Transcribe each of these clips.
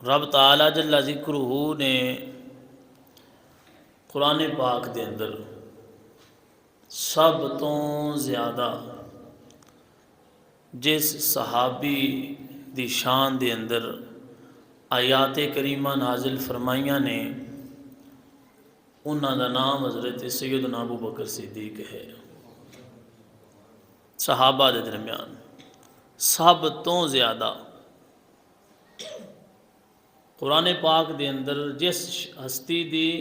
رب تعالی جل ذکرہ نے قرآن پاک دے اندر سب تو زیادہ جس صحابی دی شان دے اندر آیات کریمہ نازل فرمائیاں نے انہاں دا نام حضرت سیدنا ابو بکر صدیق ہے۔ صحابہ دے درمیان سب تو زیادہ قرآن پاک دے اندر جس ہستی دی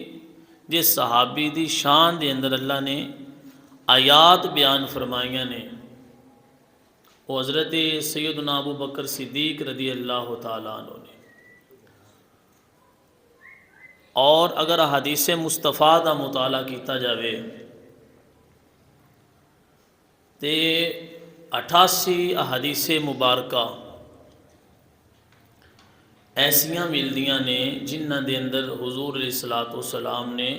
جس صحابی دی شان دے اندر اللہ نے آیات بیان فرمائیاں نے وہ حضرت سیدنا ابو بکر صدیق رضی اللہ تعالیٰ عنہ نے۔ اور اگر حدیث مصطفیٰ دا مطالعہ کیتا جاوے تے 88 احادیث مبارکہ ایسیاں ملدیاں نے جنہ دے اندر حضور علیہ الصلوۃ والسلام نے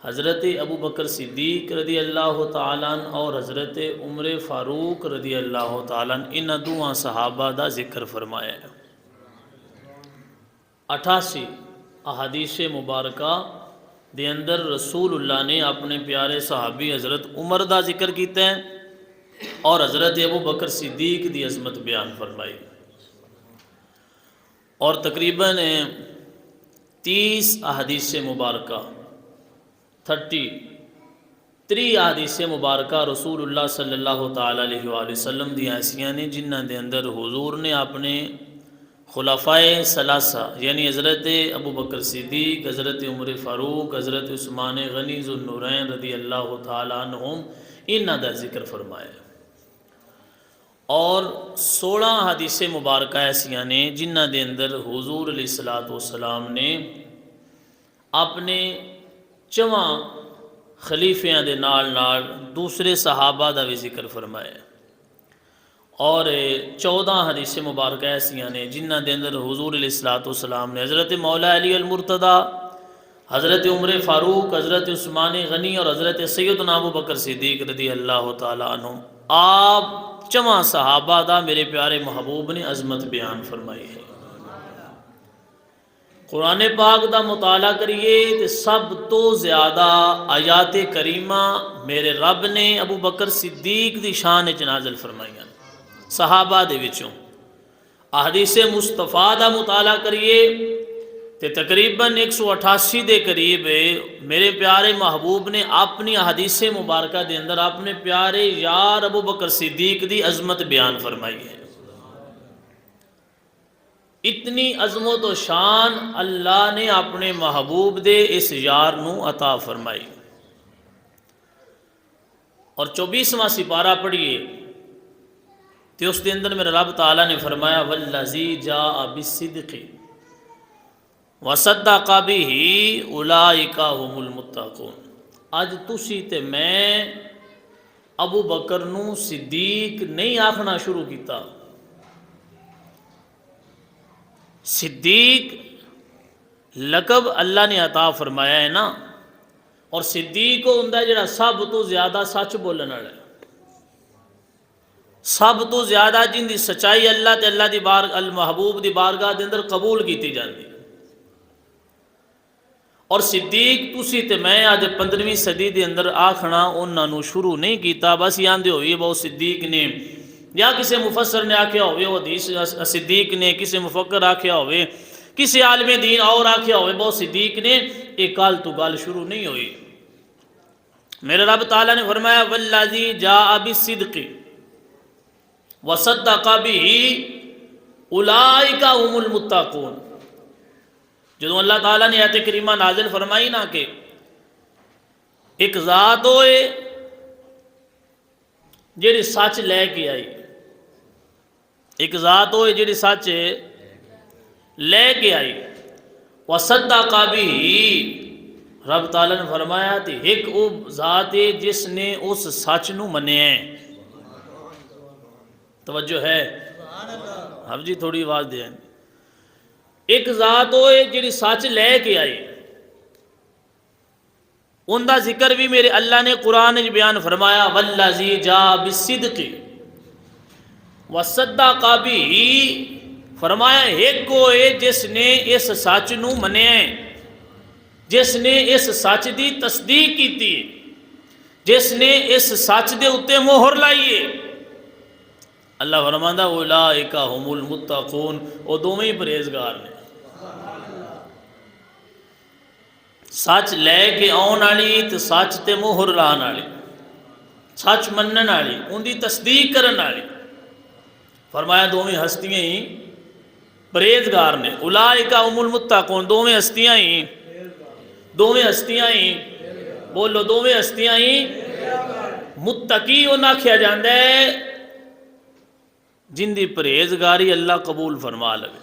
حضرت ابو بکر صدیق رضی اللہ تعالیٰ عنہ اور حضرت عمر فاروق رضی اللہ تعالیٰ عنہ انہاں دوہاں صحابہ دا ذکر فرمایا ہے۔ 88 احادیث مبارکہ دے اندر رسول اللہ نے اپنے پیارے صحابی حضرت عمر دا ذکر کیتا ہے اور حضرت ابو بکر صدیق دی عظمت بیان فرمائی، اور تقریباً 30 احادیث مبارکہ 33 احادیث مبارکہ رسول اللہ صلی اللہ تعالیٰ علیہ وآلہ وسلم دی ایسیاں نے جنہ دے اندر حضور نے اپنے خلفائے ثلاثہ یعنی حضرت ابو بکر صدیق، حضرت عمر فاروق، حضرت عثمان غنی ذو النورین رضی اللہ تعالیٰ عنہم انہاں دا ذکر فرمایا، اور 16 حدیث مبارکہ ایسیاں نے جنہ دے اندر حضور علیہ الصلوۃ والسلام نے اپنے 4 خلیفیاں دے نال دوسرے صحابہ دا بھی ذکر فرمایا، اور 14 حدیث مبارکہ ایسیاں نے جنہ دے اندر حضور علیہ الصلوۃ والسلام نے حضرت مولا علی المرتضیٰ، حضرت عمر فاروق، حضرت عثمان غنی اور حضرت سیدنا ابو بکر صدیق رضی اللہ تعالیٰ عنہ آپ 4 صحابہ دا میرے پیارے محبوب نے عظمت بیان فرمائی ہے۔ قرآن پاک دا مطالعہ کریے تو سب تو زیادہ آیات کریمہ میرے رب نے ابو بکر صدیق دی شان وچ نازل فرمائیاں صحابہ دے وچوں۔ احادیث مصطفیٰ دا مطالعہ کریے تے تقریباً 188 دے قریب میرے پیارے محبوب نے اپنی احادیث مبارکہ دے اندر اپنے پیارے یار ابو بکر صدیق دی عظمت بیان فرمائی ہے۔ اتنی عظمت و شان اللہ نے اپنے محبوب دے اس یار نو عطا فرمائی۔ اور 24واں سپارہ پڑھیے تو اس دے اندر میرے رب تعالیٰ نے فرمایا والذی جاء بالصدق وصدق بہ اولئک ھم المتقون۔ اج تسی تے میں ابو بکر نو صدیق نہیں آکھنا شروع کیتا، صدیق لقب اللہ نے عطا فرمایا ہے نا، اور صدیق وہ ہوندا ہے جڑا سب تو زیادہ سچ بولن والا ہے، سب تو زیادہ جن دی سچائی اللہ تے اللہ دی المحبوب دی بارگاہ دے اندر قبول کیتی جاندی۔ اور صدیق تسی تے میں آج 15ویں صدی دے اندر آکھنا انہاں نو شروع نہیں کیتا، بس یہ آندے ہوئی بہت صدیق نے، یا کسی مفسر نے آکھیا ہوئے وہ حدیث صدیق نے، کسی مفکر آکھیا ہوئے، کسی عالم دین اور آکھیا ہوئے بہت صدیق نے، ایک گل تو گل شروع نہیں ہوئی۔ میرے رب تعالیٰ نے فرمایا والذی جاء بالصدق وصدق بہ اولئک ھم المتقون۔ جدوں اللہ تعالیٰ نے آیت کریمہ نازل فرمائی نا کہ ایک ذات ہوئے جیڑی سچ لے کے آئی، ایک ذات ہوئے جیڑی سچ لے کے آئی، وصدق بہ، رب تعالیٰ نے فرمایا کہ ایک وہ ذات ہے جس نے اس سچ نو منیا ہے۔ توجہ ہے اب جی تھوڑی آواز دیں۔ ایک ذات ہوئے جیڑی سچ لے کے آئی، ان دا ذکر بھی میرے اللہ نے قرآن بیان فرمایا والذی جاء بالصدق وصدق بہ فرمایا ایک ہوئے جس نے اس سچ نو منیا ہے، جس نے اس سچ دی تصدیق کی، جس نے اس سچ دے اتے مہر لائیے۔ اللہ فرماندا اولئک هم المتقون، وہ دوویں پرہیزگار نے۔ سچ لے کے آن والی تے سچ تے مہر لان والی، سچ منن والی، ان دی تصدیق کرن والی، فرمایا دوویں ہستیاں ہی پرہیزگار نے۔ اولئک هم المتقون، دوویں ہستیاں ہی، دوویں ہستیاں ہی، بولو دوویں ہستیاں ہی متقی انہاں آکھیا جاندا ہے جن دی پرہیزگاری اللہ قبول فرما لگے۔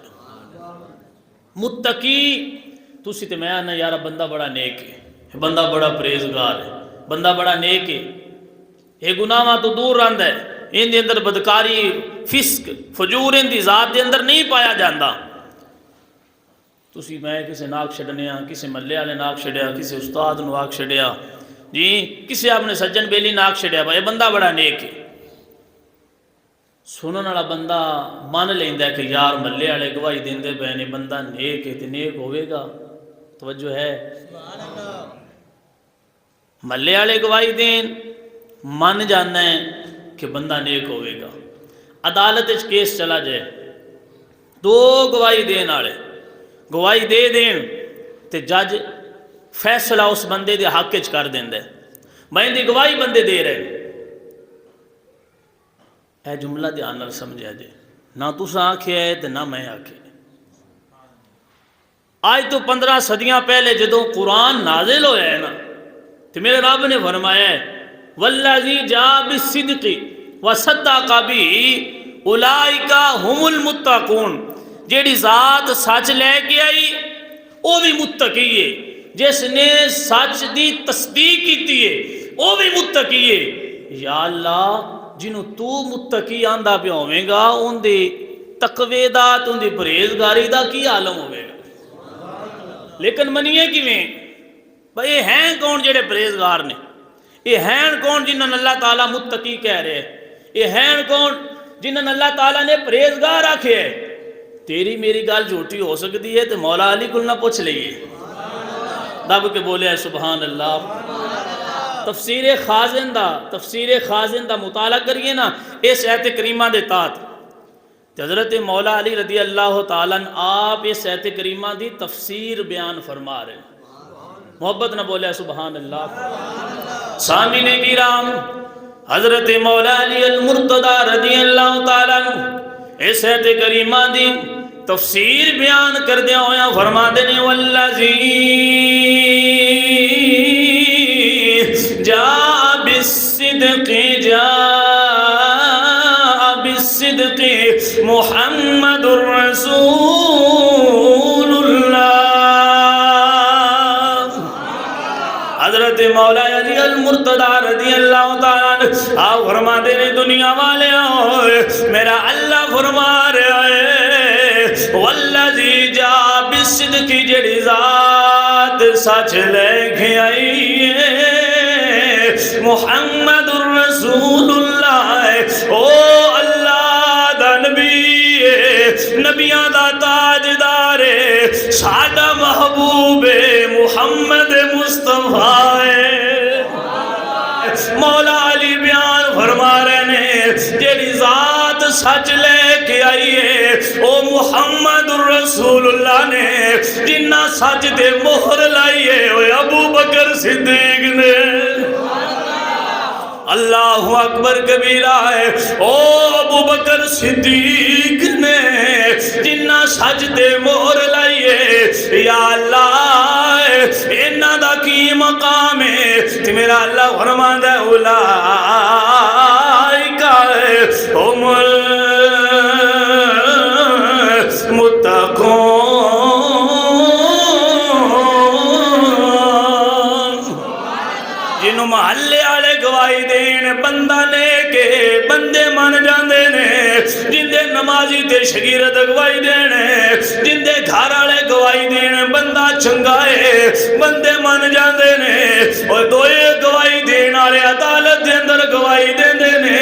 متقی تسی تے میں آنا یارا بندہ بڑا نیک ہے، بندہ بڑا پرہیزگار ہے، بندہ بڑا نیک ہے، یہ گناہاں تو دور رہندا ہے، ان دے اندر بدکاری، فسق، فجور ان دی ذات دے اندر نہیں پایا جاندا۔ تسی میں کسے ناک چھڈنیا، کسے محلے والے ناک چھڈیا، کسے استاد نو آکھ چھڈیا، جی کسے اپنے سجن بیلی ناک چھڈیا، بھائی بندہ بڑا نیک ہے۔ سنن والا بندہ مان لیندا ہے کہ یار محلے والے گواہی دیندے پے نے بندہ نیک ہے تے نیک ہوے گا، توجہ ہے، محلے والے گواہی دین من جانا ہے کہ بندہ نیک ہوے گا۔ عدالت وچ کیس چلا جائے، دو گواہی دین والے گواہی دے دین تے جج فیصلہ اس بندے دے حق وچ کر دیندا ہے، میں دی گواہی بندے دے رہے۔ اے جملہ دھیان نال سمجھا جے، نہ تساں آکھیا ہے تے نہ میں آکھیا۔ آج تو 15 صدیاں پہلے جدوں قرآن نازل ہویا ہے نا، تو میرے رب نے فرمایا ہے والذی جاء بالصدق وصدق بہ اولئک هم المتقون، جیڑی ذات سچ لے کے آئی وہ بھی متقی ہے، جس نے سچ دی تصدیق کی ہے وہ بھی متقی ہے۔ یا اللہ جنہوں تو متقی آندہ پہ ہوئے گا ان دی تقوی دا ان دی پرہیزگاری دا کی عالم ہوئے گا۔ لیکن منیے کیویں بھئی یہ ہیں کون جڑے پرہیزگار نے، یہ ہیں کون جنہوں اللہ تعالیٰ متقی کہہ رہے ہیں، یہ ہیں کون جنہوں اللہ تعالیٰ نے پرہیزگار آکھے ہے۔ تیری میری گال جھوٹی ہو سکتی ہے تو مولا علی کل نہ پوچھ لئیے، دب کے بولے سبحان اللہ۔ تفسیر خازن دا مطالعہ کریے نا اس آیت کریمہ دے تحت، حضرت مولا علی رضی اللہ تعالیٰ آپ اس آیت کریمہ دی تفسیر بیان فرما رہے ہیں، محبت نہ بولے سبحان اللہ۔ سامعین کرام، حضرت مولا علی المرتضی رضی اللہ تعالیٰ اس آیت کریمہ دی تفسیر بیان کر دیا ہویا فرما دینے والذی جاء بالصدق محمد رسول اللہ۔ حضرت مولا علی المرتضی رضی اللہ تعالیٰ آپ فرما دینے دنیا والے میرا اللہ فرما رہے ہیں والذی جاء بالصدق، جڑی ذات سچ لے کے آئی ہے محمد الرسول اللہ، او اللہ دا نبی ہے، نبیاں دا تاجدار ہے، ساڈا محبوب ہے، محمد مصطفیٰ ہے۔ مولا علی بیان فرما رہے ہیں جیڑی ذات سچ لے کے آئی ہے او محمد الرسول اللہ نے، جنہ سچ دے مہر لائی ہے او ابو بکر صدیق نے۔ اللہ اکبر کبیرہ ہے، او ابو بکر صدیق نے جنہ سچ دے مہر لائی ہے۔ یا اللہ انہاں دا کی مقام ہے، میرا اللہ فرماندا ہے اولئک هم المتقون۔ جنہوں محلے والے گواہی دین بندہ نیک بندے من جاندے نے، جندے نمازی تے شگیرت گواہی دینے، جندے گھر والے گواہی دینے بندہ چنگا ہے بندے من جاندے نے، اور دوئے گواہی دینا والے عدالت دے اندر گواہی دیندے نے،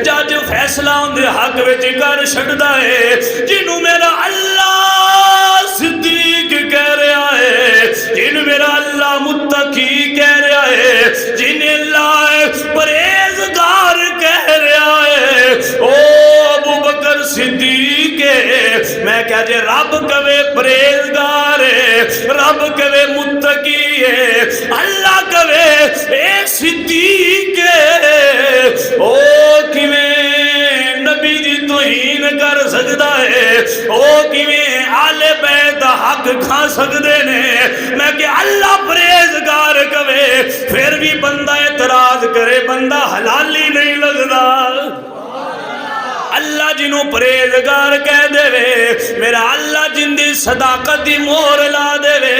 جج فیصلہ اندے حق وچ کر چھڑدا ہے، جنوں میرا اللہ صدیق کہہ رہا ہے، جن میرا اللہ متقی کہہ رہا ہے، جن اللہ پرہیزگار کہہ رہا ہے، او ابو بکر صدیق ہے۔ میں کہہ جے رب کہے پرہیزگار ہے، رب کہے متقی ہے، اللہ کہے اے صدیق ہے، او کیویں نبی دی توہین کر سکدا ہے، او کیویں آل بیت حق کھا سکدے نے۔ میں کہ اللہ پرہیزگار کہے پھر بھی بندہ اعتراض کرے، بندہ حلالی نہیں لگدا۔ اللہ جنوں پرہیزگار کہہ دے وے، میرا اللہ جن دی صداقت دی مہر لا دے وے،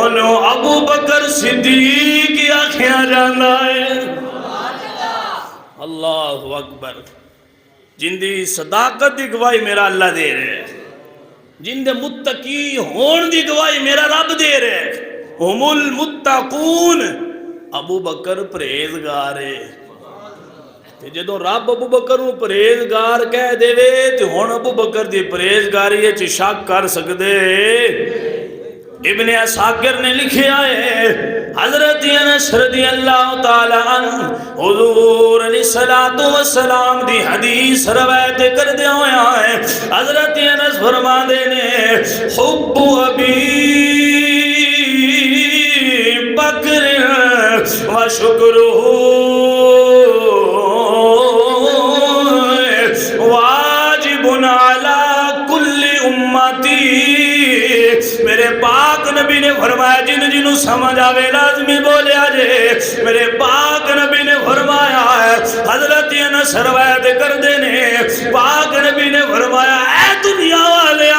انہوں ابو بکر صدیق آکھیا جاندا ہے۔ اللہ اکبر۔ جن دی صداقت دی گواہی میرا اللہ دے رہے، جن دے متقی ہون دی گواہی میرا رب دے رہے، ہم المتقون، ابو بکر پرہیزگار ہے۔ جدو رب ابو بکر نو پرہیزگار کہہ دے وے تے ہن ابو بکر دی پرہیزگاری وچ شک کر سکدے؟ ابن اساکر نے لکھیا ہے، حضرت انس رضی اللہ تعالی عنہ حضور علیہ الصلوۃ والسلام دی حدیث روایت کردے ہویا ہے، حضرت انس فرماندے نے حب ابی بکر و شکرہ واجب علی کل امتی۔ میرے پاک نبی نے فرمایا، جن جنوں سمجھ آوے لازمی بولیا جے، میرے پاک نبی نے فرمایا ہے، حضرت انس روایت کردے نے، پاک نبی نے فرمایا اے دنیا والے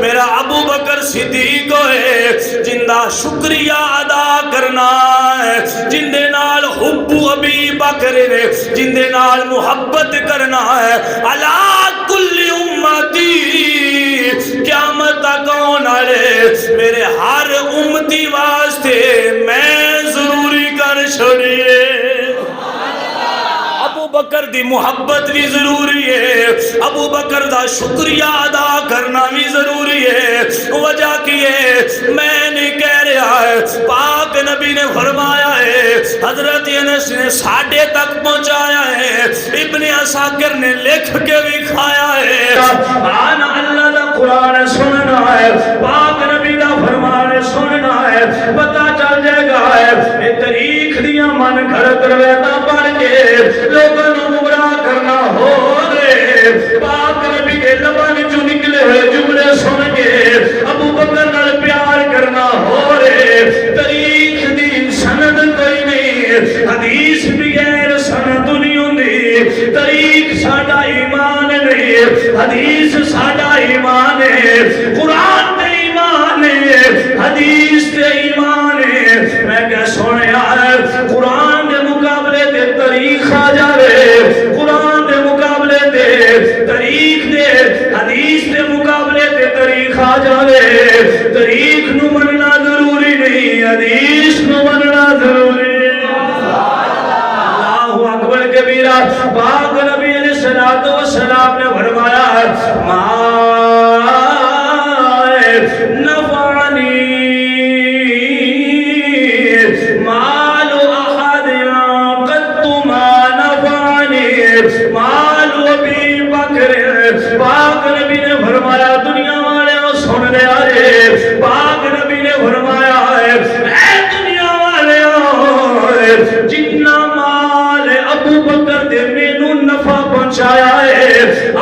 میرا ابو بکر صدیق ہے، جن دا شکریہ ادا کرنا ہے، جن دے نال حب ابی بکر نے، جن دے نال محبت کرنا ہے، علی کل امتی، قیامت تک آنے والے میرے ہر امتی واسطے میں ضروری کر چھوڑیے۔ ابو بکر دی محبت بھی ضروری ہے، ابو بکر دا شکریہ ادا کرنا بھی ضروری ہے۔ وجہ کی ہے میں نہیں کہہ رہا ہے، پاک نبی نے فرمایا ہے، حضرت انس نے ساڑھے تک پہنچایا ہے، ابن اساکر نے لکھ کے بھی کھایا ہے۔ آنا اللہ دا قرآن سننا ہے، پاک نبی دا فرمان سننا ہے، پتہ چل جائے گا ہے تاریخ دیا من گھڑت رویتا پڑھ کے لوگوں نے گمراہ کرنا ہو رہے۔ پاک نبی کے لبان جو نکلے ہوئے جملے سن کے ابو بکر نال پیار کرنا ہو رہے۔ تاریخ دی سند کوئی نہیں، حدیث بھی غیر سند نہیں ہوندی، تاریخ ساڈا ایمان نہیں، حدیث ساڈا ایمان ہے، قرآن تے ایمان ہے، حدیث تے ایمان ہے۔ میں کیا سنیا ہے، قرآن دے مقابلے تے تاریخ آ جاوے، قرآن دے مقابلے تے تاریخ دے، حدیث دے مقابلے تے تاریخ آ جاوے، تاریخ نو مننا ضروری نہیں، حدیث نو مننا ضروری ہے۔ اللہ اکبر کبیرہ۔ پاک نبی علیہ الصلوۃ والسلام نے فرمایا ما نفعنی مال احد قط ما نفعنی مال ابی بکر۔ پاک نبی نے فرمایا دنیا والے سن لے آئے، پاک نبی نے فرمایا ہے اے دنیا والے جنہ مال ابو بکر دے مینوں نفع پہنچایا ہے،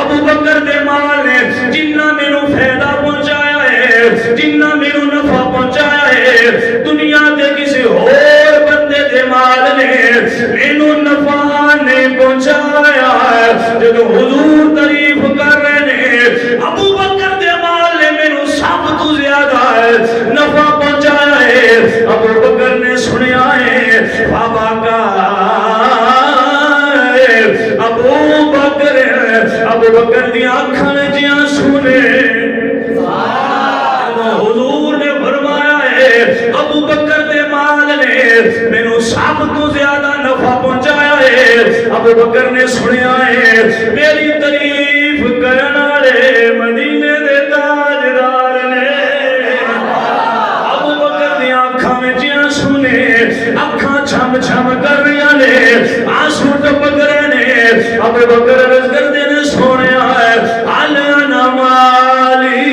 ابو بکر دے مال نے جنہ مینوں فائدہ پہنچایا ہے، جنہ مینوں نفع پہنچایا ہے، دنیا دے کسی اور بندے دے مال نے مینوں نفع نہیں پہنچایا ہے۔ جب حضور تعریف کر رہے ہیں ابو بکر دے مال نے مینوں سب تو زیادہ نفع پہنچایا ہے، ابو بکر نے سنیا ہے، بابا کا ابو بکر دی آنکھاں نے جیاں سنے۔ حضور نے فرمایا ہے ابو بکر دے مال نے مینوں سب تو زیادہ نفع پہنچایا ہے ابو بکر نے سنیا ہے میری تعریف کرن والے مدینے دے تاجدار نے ابو بکر دی آنکھاں وچ آنسو نے اکھاں چھم چھم کر رہی نے آنسو ٹپک رہے نے ابو بکر عرض کردے نے سونیا ہے انا مالی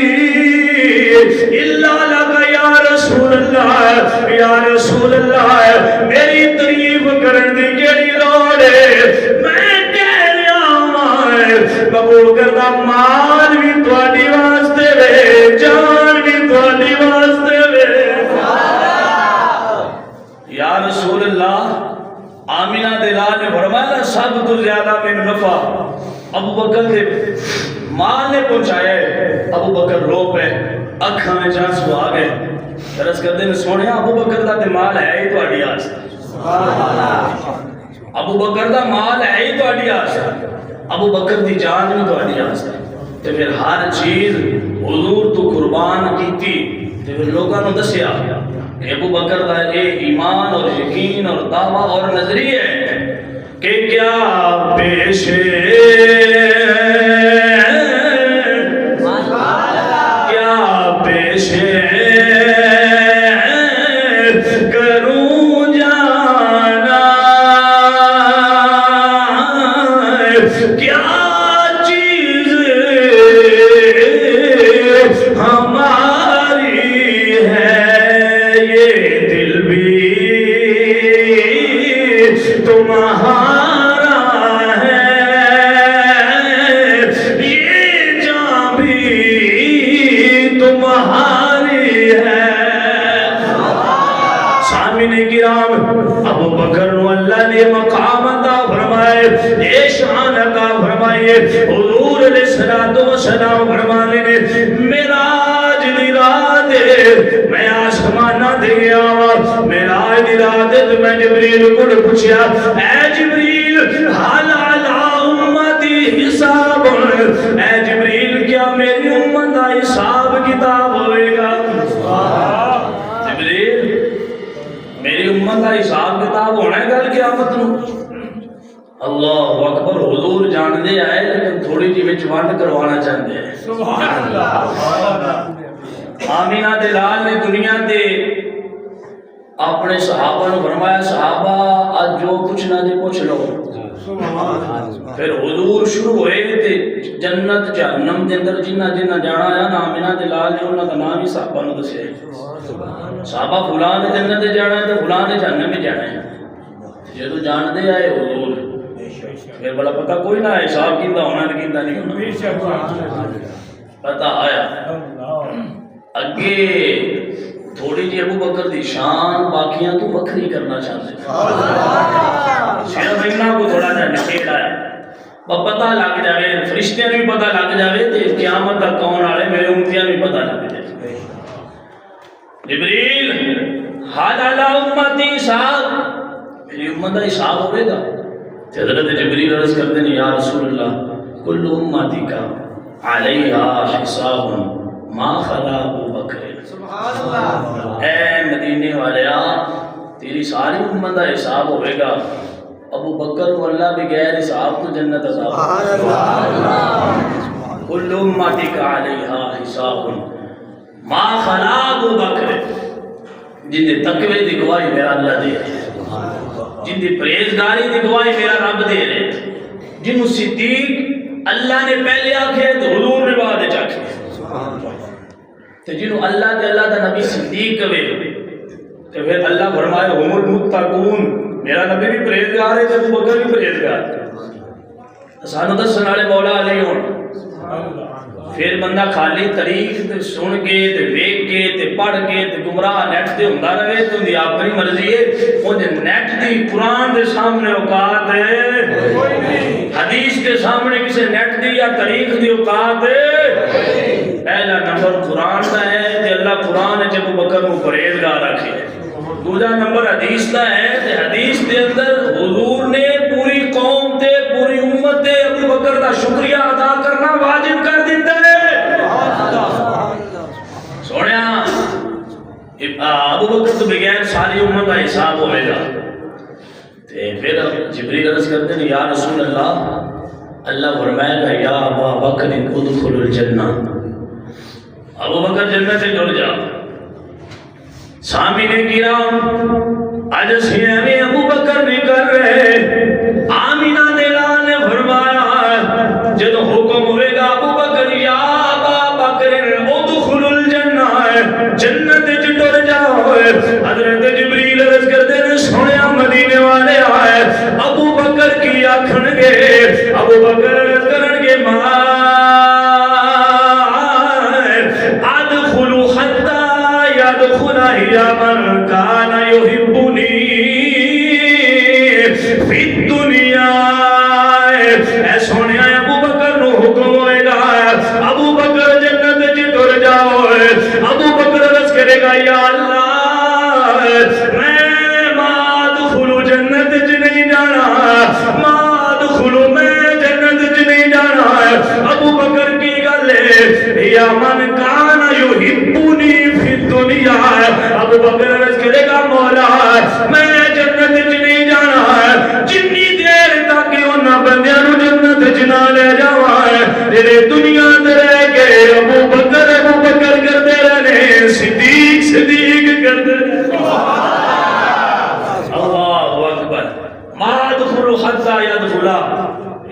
الا لک یا رسول اللہ یا رسول اللہ میری تعریف کرن دی کیڑی لوڑ ہے میں کہہ رہا ہوں قبول کردا مال بھی تواڈی واسطے وے جان بھی تواڈی واسطے وے یا رسول اللہ آمینہ دلال نے فرمایا سب تو زیادہ میں نفع ابو بکر دے مال نے پہنچایا ہے ابو بکر رو پہ اکھاں میں آنسو آ گئے عرض کردے نے سونیا ابو بکر دا تے مال ہے ہی تہاڈی واسطے ابو بکر دا مال ہے ہی تہاڈی واسطے ابو بکر دی جان بھی تہاڈی واسطے تے پھر ہر چیز حضور تو قربان کیتی تے پھر لوگاں نوں دسیا کہ ابو بکر دا یہ ایمان اور یقین اور دعویٰ اور نظریہ ہے کہ کیا پیش کروں جانا کیا چیز ہماری ہے یہ دل بھی تمہارا ہے یہ جان بھی تمہاری ہے سامعین کرام ابو بکر نو اللہ نے مقام عطا فرمائے یہ شان عطا فرمائے حضور علیہ الصلوۃ والسلام فرمانے نے معراج دی رات میں آسماناں تے گیا وا معراج دی رات تے میں جبریل کو پوچھیا اے جبریل حال علی امتی حساب اے جبریل کیا میری امت دا حساب کتاب ہوئے گا جبریل میری امت کا حساب کتاب ہونا ہے گل قیامت نو اللہ اکبر حضور جان دے آئے لیکن تھوڑی جی وچ ونڈ کروانا چاہتے ہیں سبحان اللہ آمینہ دلال نے دنیا دے اپنے صحابہ نے فرمایا صحابہ آج جو پوچھنا دے پوچھ لو پھر حضور شروع ہوئے تے جنت جہنم دے اندر جنہ جنہ جانا آیا نا آمینہ دلال نے انہاں دا نام ہی صحابہ نے دسیا صحابہ فلاں نے جنت دے جانا ہے تے فلاں نے جہنم میں جانا ہے جدوں جان دے آئے حضور پھر بڑا پتہ کوئی نہ ہے صاحب کیندا ہونا تے کیندا نہیں ہونا پتہ آیا اگے تھوڑی جی ابو بکر دی شان باقیاں تو وکھری کرنا چاہتے صرف اتنا کو تھوڑا جا نکیڑا ہے پتہ لگ جاوے فرشتیاں بھی پتہ لگ جاوے تے قیامت تک کون والے میرے امتیاں بھی پتہ لگ جائے جبریل حال علی امتی صاحب میری امت کا حساب ہوئے گا حضرت جبریل عرض کرتے ہیں یا رسول اللہ کل امتی کا علیہا حساب ما خلا ابو بکر اے مدینے والیا تیری ساری امت کا حساب ہوئے گا ابو بکر کو اللہ بغیر حساب تو جنت عذاب کل امتی کا علیہا حساب ما خلا ابو بکر جن دے تقوی دی گواہی میرا اللہ دے جن دی پرہیزگاری دی گواہی میرا رب دے رہے جنہوں صدیق اللہ نے پہلے آکھے تو حضور نے بعد چاکھے تو جنہوں اللہ دے اللہ دا نبی صدیق کوئے تو پھر اللہ فرمائے ہم المتقون میرا نبی بھی پرہیزگار ہے تو ابو بکر بھی پرہیزگار ہے سانو دسن والے مولا علی ہون پھر بندہ خالی تاریخ سن کے تے ویکھ کے تے پڑھ کے تے گمراہ نیٹ تے ہوندا رہے تو دی اپنی مرضی ہے او جے نیٹ دی قرآن دے سامنے اوقات ہے کوئی نہیں حدیث کے سامنے کسی نیٹ دی یا تاریخ دی اوقات ہے پہلا نمبر قرآن دا ہے تے اللہ قرآن جب ابو بکر کو پرہیزگار رکھے دوسرا نمبر حدیث دا ہے تے حدیث دے اندر حضور نے پوری قوم تے پوری امت تے ابو بکر دا شکریہ ادا کرنا واجب کر دیتا ہے سونیا ابو بکر تو بغیر ساری امت کا حساب ہوئے گا پھر جبریل عرض کرتے ہیں یا رسول اللہ، اللہ فرمائے گا یا ابا بکر ادخل الجنہ، ابو بکر جنت سے جڑ جا۔ سامعین کرام، آج سیانے ابو بکر نہیں کر رہے، آمینہ دلال نے فرمایا جب حکم ہوئے گا ابو بکر یا ابا بکر ادخل الجنہ، جنت چٹر جاؤ، حضرت جبریل عرض کرتے ہیں سونے مدینے والے آئے، ابو بکر کی آکھن گے، ابو بکر عرض کرن گے ماں ادخل حتی یدخل یا من کان یحبنی فی الدنیا، اے سونے ابو بکر نو حکم ہوئے گا ابو بکر جنت چٹر جاؤ، ابو بکر عرض کرے گا یا اللہ میں مادخلو جنت چ نہیں جانا، مادخلو میں جنت چ نہیں جانا، ابو بکر کی گل ہے یا من کان یحبنی فی الدنیا، ابو بکر عرض کرے گا مولا میں جنت چ نہیں جانا جنی دیر تک انہاں بندیاں نو جنت چ نہ لے جاواں جڑے دنیا تے رہ کے ابو بکر کرتے رہنے، صدیق صدیق کرتے رہنے۔ اللہ اکبر، ما ادخل حتی یدخل،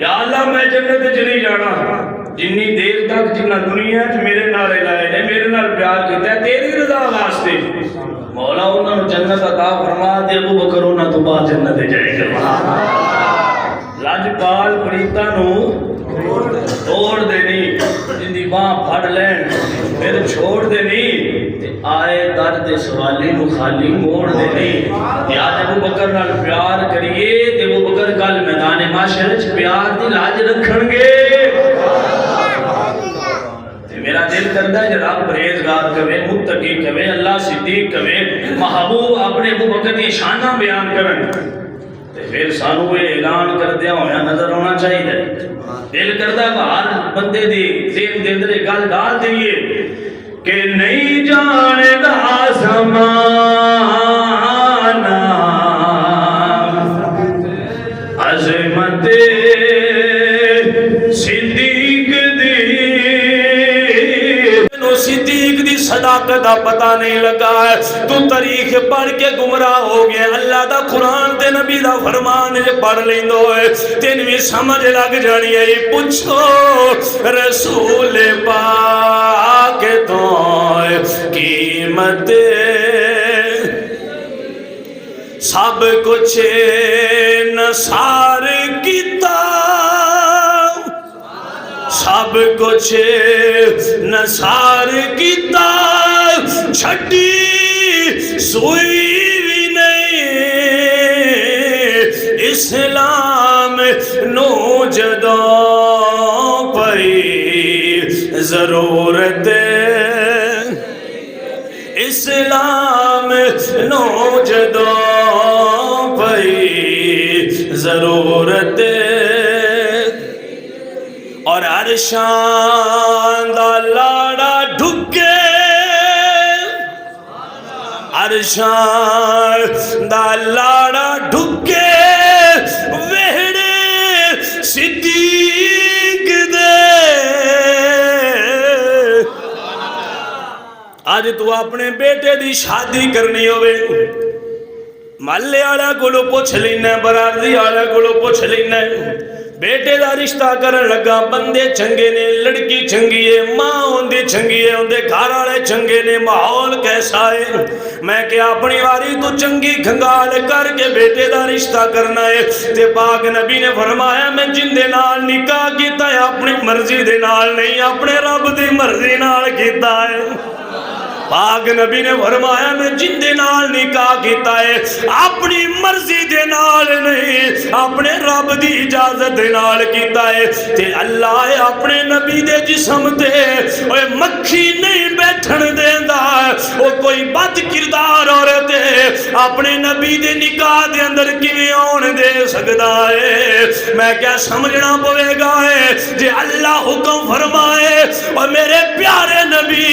یا اللہ میں جنت چ نہیں جانا جنی دیر تک جنہ دنیا چ میرے نال لائے نے، میرے نال پیار کیتا ہے تیری رضا واسطے، مولا انہاں نو جنت عطا فرما دے، ابو بکر انہاں تو بعد جنت جائے گا۔ لاجپال پریتا نو توڑ دینی، جن دی باں پھڑ لین پھر چھوڑ دینی، تے آئے درد سوالی نو خالی موڑ دینی۔ یا ابو بکر نال پیار کریے تے ابو بکر کل میدان محشر وچ پیار دی لاج رکھن گے۔ تے میرا دل کردا ہے جڑا پرہیزگار کہے، متقی کہے، اللہ صدیق کہے، محبوب اپنے ابو بکر دی شاناں بیان کرن، پھر سانو یہ اعلان کردیا ہویا نظر ہونا چاہیے۔ دل کردہ باہر بندے دی ذہن دے اندر گل ڈال دئیے کہ نہیں جانے دا زمانہ عظمت صدیق دی، صدیق دی صداقت دا پتہ نہیں لگا ہے، تو تاریخ پڑھ کے گمراہ ہو گیا، اللہ دا قرآن تے نبی دا فرمان پڑھ لیندو ہے تین بھی سمجھ لگ جانی ہے۔ پوچھو رسول پاک تو قیمت سب کچھ نثار کیتا، سب کچھ نثار کیتا، چھٹی سوئی بھی نہیں، اسلام نو جدوں پئی ضرورت، اسلام نو جدوں پئی ضرورت، اور عرشاں دا لاڑا ڈھکے، عرشاں دا لاڑا ڈھکے وہڑے صدیق دے۔ آج تو اپنے بیٹے دی شادی کرنی ہوئے، محلے آڑا کولو پوچھ لینا، برادری آڑا کولو پوچھ لینا، بیٹے دا رشتہ کرن لگا، بندے چنگے نے، لڑکی چنگی ہے، ماں ہوندی چنگی ہے، ہوندے گھر والے چنگے نے، ماحول کیسا ہے، میں کہ اپنی واری تو چنگی کھنگال کر کے بیٹے دا رشتہ کرنا ہے۔ تے پاک نبی نے فرمایا میں جن دے نال نکاح کیتا ہے اپنی مرضی دے نال نہیں، اپنے رب دی مرضی نال کیتا ہے۔ پاک نبی نے فرمایا میں جن دے نال نکاح کیتا ہے اپنی مرضی دے نال نہیں، اپنے رب دی اجازت دے نال کیتا ہے۔ تے اللہ اپنے نبی دے جسم تے اوے مکھی نہیں بیٹھن دیندا، او کوئی بد کردار عورت ہے اپنے نبی دے نکاح دے اندر کیویں آن دے سکدا ہے؟ میں کیا سمجھنا پوے گا ہے جے اللہ حکم فرمائے اور میرے پیارے نبی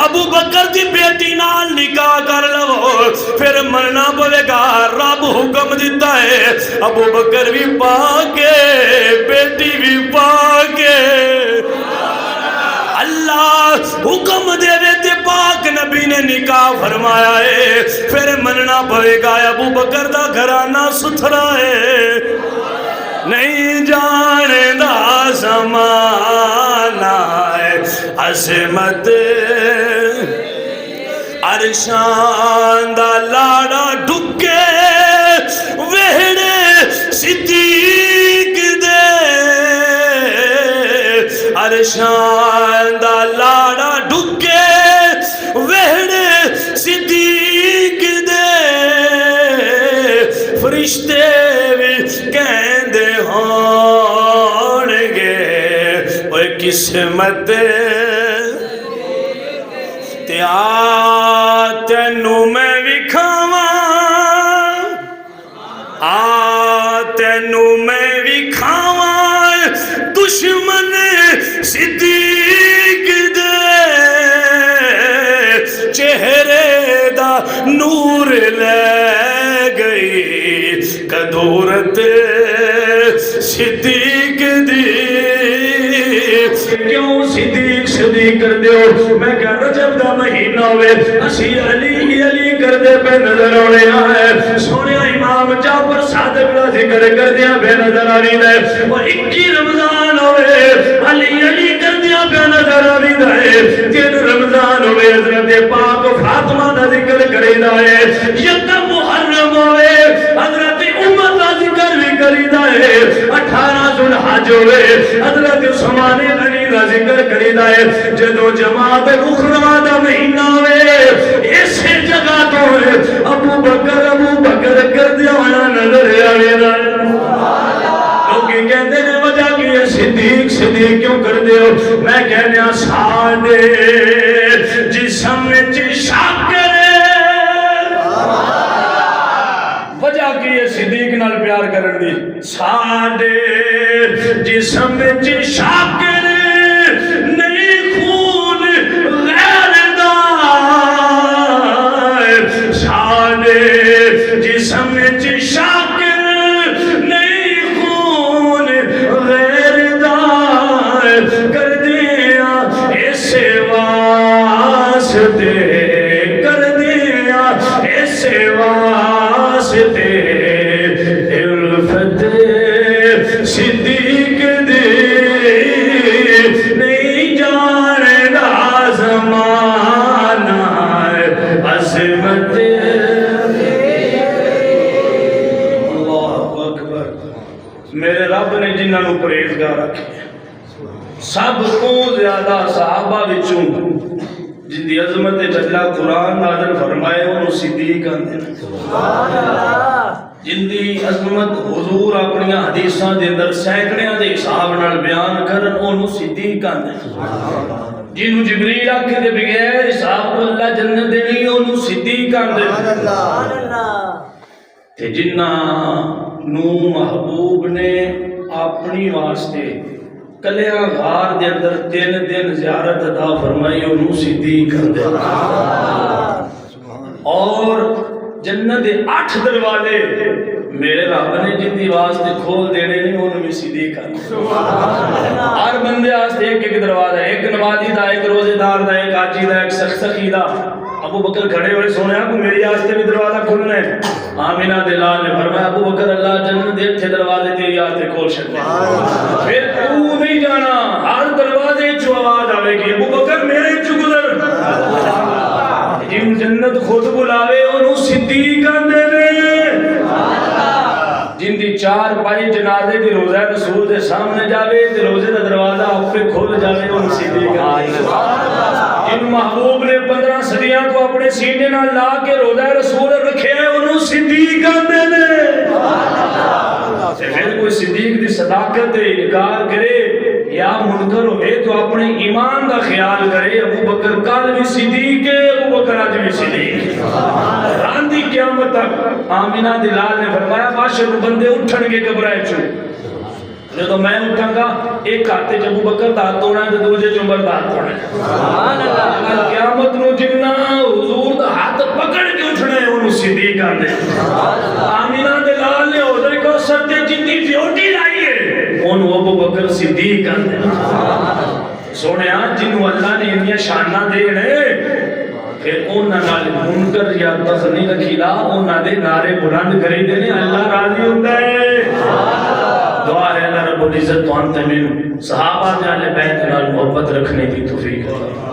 ابو بکر دی بیٹی نال نکاح کر لو، پھر مرنا پوے گا رب حکم دیتا ہے ابو بکر بھی پاک ہے بیٹی بھی پاک ہے اللہ حکم دے تے پاک نبی نے نکاح فرمایا ہے پھر مننا پڑے گا ابو بکر دا گھرانہ ستھرا ہے نہیں جانے دا زمانہ ہے عظمت عرشان دا لاڑا ڈکے وہڑے صدیق دے عرشان دا لاڑا ڈکے وہڑے صدیق دے فرشتے بھی کہندے ہونگے اوہ قسمت تینوں میں وکھاواں تینوں میں وکھاواں دشمن صدیق دے چہرے دا نور لے گئی کدورت صدیق دی کیوں صدیق صدیق کر دیو میں کہہ رجب دا مہینہ ہوئے اسی علی کر دے پہ نظر ہونے آئے سونے امام جعفر صادق دا ذکر کر دیا پہ نظر آنی دے وہ 21 رمضان ہوئے علی کر دیا پہ نظر آنی دے 3 رمضان ہوئے حضرت پاک فاطمہ دا ذکر کری دائے یکم محرم ہوئے حضرت امت دا ذکر بھی کری دائے 18 ذوالحج ہوئے حضرت عثمان غنی دا ذکر کری دائے جدو جماعت اخرى دا مہینہ ہوئے اسی جگہ تو ہے ابو بکر کر دیا وانا نظر آئے دائے لوگی کہتے ہیں وجہ کی ہے صدیق کیوں کر دے ہو میں کہنے ساڑے جسم چشاک کرے وجہ کی ہے صدیق نال پیار کرن دی ساڑے جسم چشاک کرے نہیں خون غیر دائر ساڑے جسم چشاک نہیں خون غیر دائر کر دیا اسے واسطے کر دیا اسے واسطے الفت صدیق دے نہیں جانے دا زمانہ عظمت اللہ اکبر میرے رب نے جنہاں نو پرہیزگار رکھے سب کو زیادہ صحابہ وچوں جن دی عظمت اللہ قرآن نازل فرمائے انہوں صدیق آندے سبحان اللہ جن دی عظمت حضور اپنی حدیثاں دے اندر سینکڑیاں دے حساب نال بیان کرن انہوں صدیق آندے جنہوں جبریل آکھے دے بغیر حساب کو اللہ جنت دینی انہوں صدیق آندے سبحان اللہ تے جنہاں نو محبوب نے اپنی واسطے کلیاں غار دے اندر 3 دن زیارت عطا فرمائی انہوں صدیق آندے اور جنت 8 دروازے میرے رب نے جن دی واسطے کھول دینے نہیں انہوں بھی صدیق آندے ہر بندے واسطے ایک دروازہ ایک نمازی دا ایک روزے دار دا ایک حاجی دا ایک سخی دا ابو بکر کھڑے ہوئے سونے کو میری واسطے بھی دروازہ کھلنا ہے آمینہ دلال نے فرمایا ابو بکر اللہ جنت دے 8 دروازے تیری واسطے کھول سکتے پھر تو نہیں جانا ہر دروازے چو آواز آوے گی ابو بکر میرے چو گزر جن جنت خود بلاوے انہوں صدیق آندے نے جن دی 4 پائی جنازے دی روزہ رسول دے سامنے جاوے تے روزے دا دروازہ آپ پہ کھول جاوے انہوں صدیق آندے جن محبوب نے 15 صدیاں کو اپنے سینے نہ لا کے روزہ رسول رکھے انہوں صدیق آندے نے پھر کوئی صدیق دی صداقت دے انکار کرے یا منکر ہوئے تو اپنے ایمان کا خیال کرے ابو بکر کل بھی صدیق ہے ابو بکر آج بھی صدیق راندی قیامت تک آمینہ دلال نے فرمایا باشر بندے اٹھن کے گھبرائے چھو جب میں اٹھاں گا ایک ہاتھے ابو بکر دات توڑا ہے تو دوسرے عمر دات توڑا ہے قیامت نو جنہ حضور دا ہاتھ پکڑ کے اٹھنا ہے انہوں صدیق صدیق آندے آمینہ دے لال نے حوض کوثر تے جتنی ڈیوٹی لائی ہے ان ابو بکر صدیق آندے سونے جنہوں اللہ نے انہیں شانہ دینے پھر انہاں نال منکر یا دخل نہیں رکھی لا انہاں دے نعرے بلند کری دینے اللہ راضی ہوتا ہے دعا ہے اللہ رب العزت تو انت من صحابہ جالے بیت نال محبت رکھنے کی توفیق